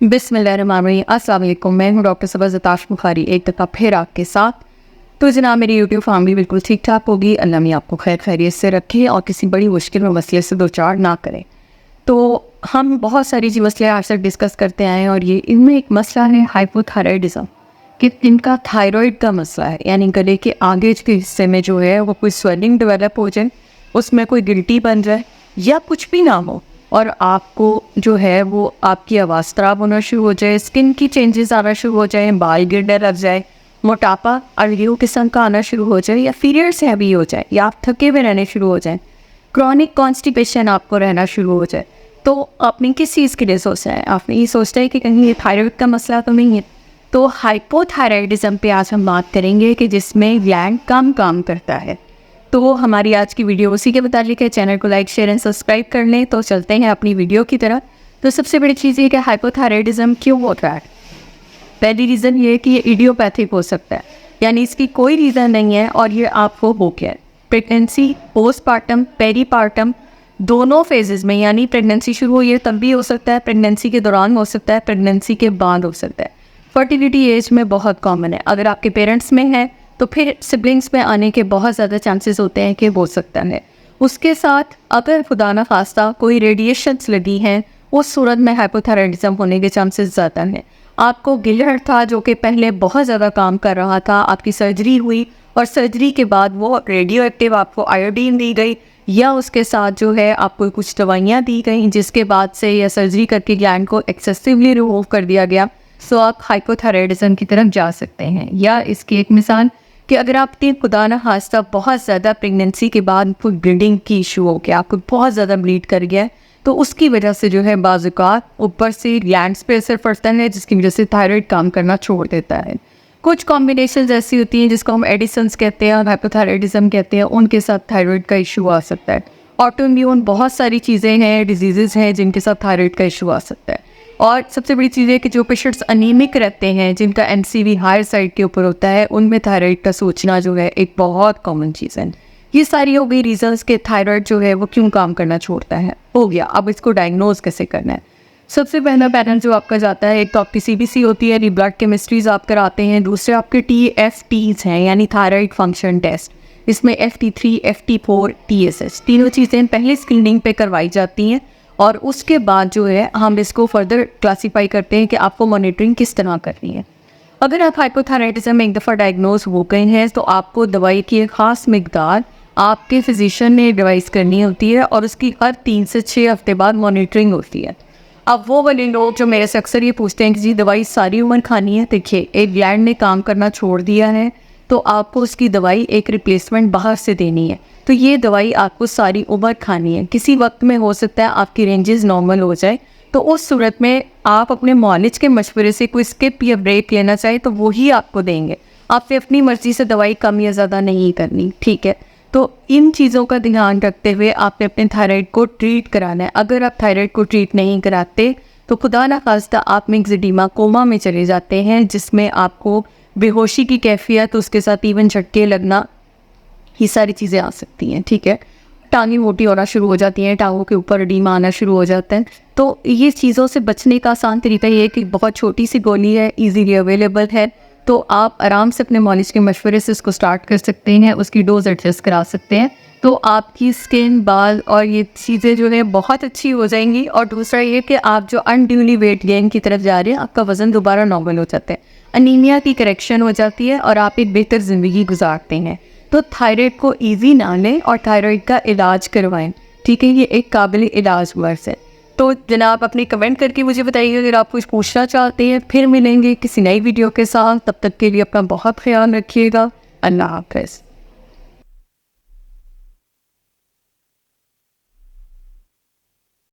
बिस्मिल्लाहिर्रहमानिर्रहीम। अस्सलाम वालेकुम। मैं हूँ डॉक्टर सबा ज़ताश बुखारी एक दफ़ा फिर आपके साथ। तो जनाब मेरी यूट्यूब फैमिली बिल्कुल ठीक ठाक होगी। अल्लाह मियां आपको खैर खैरियत से रखे और किसी बड़ी मुश्किल में मसले से दो चार ना करें। तो हम बहुत सारी जी मसले आज तक डिस्कस करते आए हैं और ये इनमें एक मसला है हाइपोथायराइडिज्म, कि इनका थायराइड का मसला है, यानी गले के आगे के हिस्से में जो है वो कोई स्वेलिंग डेवलप हो जाए, उसमें कोई गिल्टी बन जाए या कुछ भी ना हो और आपको जो है वो आपकी आवाज़ ख़राब होना शुरू हो जाए, स्किन की चेंजेस आना शुरू हो जाए, बाल गिरने लग जाए, मोटापा अड़ियों किस्म का आना शुरू हो जाए या पीरियड्स हैवी हो जाए या आप थके हुए रहने शुरू हो जाएं, क्रॉनिक कॉन्स्टिपेशन आपको रहना शुरू हो जाए, तो आपने किस चीज़ के लिए सोचना है? आपने ये सोचना है कि कहीं ये थायराइड का मसला तो नहीं है। तो हाइपोथायराइडिज्म पे आज हम बात करेंगे कि जिसमें ग्लैंड कम काम करता है। तो हमारी आज की वीडियो उसी के मुताबिक है। चैनल को लाइक शेयर एंड सब्सक्राइब कर लें। तो चलते हैं अपनी वीडियो की तरफ। तो सबसे बड़ी चीज़ ये कि हाइपोथायराइडिज्म क्यों होता है। पहली रीज़न ये है कि ये इडियोपैथिक हो सकता है, यानी इसकी कोई रीज़न नहीं है और ये आपको हो गया है। प्रेगनेंसी, पोस्टपार्टम, पेरीपार्टम दोनों फेजेस में, यानी प्रेगनेंसी शुरू हुई है तब भी हो सकता है, प्रेगनेंसी के दौरान हो सकता है, प्रेगनेंसी के बाद हो सकता है। फर्टिलिटी एज में बहुत कॉमन है। अगर आपके पेरेंट्स में है तो फिर सिबलिंग्स में आने के बहुत ज़्यादा चांसेस होते हैं कि हो सकता है। उसके साथ अगर खुदा न खास्ता कोई रेडिएशंस लगी हैं, उस सूरत में हाइपोथायराइडिज्म होने के चांसेस ज़्यादा हैं। आपको गिलहर था जो कि पहले बहुत ज़्यादा काम कर रहा था, आपकी सर्जरी हुई और सर्जरी के बाद वो रेडियो एक्टिव आपको आयोडीन दी गई या उसके साथ जो है आपको कुछ दवाइयाँ दी गई जिसके बाद से या सर्जरी करके ग्लैंड को एक्सेसिवली रिमूव कर दिया गया, सो आप हाइपोथायराइडिज्म की तरफ जा सकते हैं। या इसकी एक मिसाल कि अगर आपकी खुदा न खास्ता बहुत ज़्यादा प्रेगनेंसी के बाद कोई ब्लीडिंग की इशू हो गया, आपको बहुत ज़्यादा ब्लीड कर गया है, तो उसकी वजह से जो है बाज़-औक़ात ऊपर से ग्लैंड्स पे असर पड़ता है जिसकी वजह से थायराइड काम करना छोड़ देता है। कुछ कॉम्बिनेशंस ऐसी होती हैं जिसको हम एडिसन्स कहते हैं और हाइपोथायराइडिज्म कहते हैं, उनके साथ थायराइड का इशू आ सकता है। ऑटोइम्यून बहुत सारी चीज़ें हैं, डिजीज़ हैं जिनके साथ थायराइड का इशू आ सकता है। और सबसे बड़ी चीज़ है कि जो पेशेंट्स अनीमिक रहते हैं, जिनका एनसीवी हायर साइड के ऊपर होता है, उनमें थायराइड का सोचना जो है एक बहुत कॉमन चीज़ है। ये सारी हो गई रीजंस के थायराइड जो है वो क्यों काम करना छोड़ता है। हो गया, अब इसको डायग्नोज कैसे करना है। सबसे पहला पैटर्न जो आपका जाता है, एक तो आपकी सीबीसी होती है, ब्लड केमिस्ट्रीज आप कराते हैं। दूसरे आपके TFTs हैं, यानी थायराइड फंक्शन टेस्ट। इसमें FT3, FT4, TSH तीनों चीज़ें पहले स्क्रीनिंग पे करवाई जाती हैं और उसके बाद जो है हम इसको फर्दर क्लासीफाई करते हैं कि आपको मॉनिटरिंग किस तरह करनी है। अगर आप हाइपोथायराइडिज्म में एक दफ़ा डायग्नोज हो गए हैं तो आपको दवाई की एक ख़ास मिकदार आपके फिजिशियन ने एडवाइस करनी होती है और उसकी हर 3 से 6 हफ्ते बाद मॉनिटरिंग होती है। अब वो वाले लोग जो मेरे से अक्सर ये पूछते हैं कि जी दवाई सारी उम्र खानी है, देखिए एक ग्लैंड ने काम करना छोड़ दिया है तो आपको उसकी दवाई एक रिप्लेसमेंट बाहर से देनी है। तो ये दवाई आपको सारी उम्र खानी है। किसी वक्त में हो सकता है आपकी रेंजेस नॉर्मल हो जाए, तो उस सूरत में आप अपने मॉलिज के मशवरे से कोई स्किप या ब्रेक लेना चाहे तो वही आपको देंगे। आपने अपनी मर्ज़ी से दवाई कम या ज़्यादा नहीं करनी, ठीक है। तो इन चीज़ों का ध्यान रखते हुए आपने अपने थायराइड को ट्रीट कराना है। अगर आप थायराइड को ट्रीट नहीं कराते तो खुदा न खास्ता आप मिक्सडीमा कोमा में चले जाते हैं, जिसमें आपको बेहोशी की कैफियत, उसके साथ इवन झटके लगना, ये सारी चीज़ें आ सकती हैं, ठीक है। टांगें मोटी होना शुरू हो जाती हैं, टांगों के ऊपर एडीमा आना शुरू हो जाता है। तो ये चीज़ों से बचने का आसान तरीका ये है कि बहुत छोटी सी गोली है, इजीली अवेलेबल है, तो आप आराम से अपने मॉलिज के मशवरे से इसको स्टार्ट कर सकते हैं, उसकी डोज एडजस्ट करा सकते हैं, तो आपकी स्किन, बाल और ये चीज़ें जो है बहुत अच्छी हो जाएंगी। और दूसरा ये कि आप जो अनड्यूली वेट गेन की तरफ जा रहे हैं, आपका वज़न दोबारा नॉर्मल हो जाता है, अनीमिया की करेक्शन हो जाती है और आप एक बेहतर ज़िंदगी गुजारते हैं। तो थायराइड को ईजी ना लें और थायराइड का इलाज करवाएं, ठीक है। ये एक काबिल इलाज मर्ज़ है। तो जनाब अपनी कमेंट करके मुझे बताइए अगर आप कुछ पूछना चाहते हैं। फिर मिलेंगे किसी नई वीडियो के साथ, तब तक के लिए अपना बहुत ख्याल रखिएगा। अल्लाह हाफ़िज़।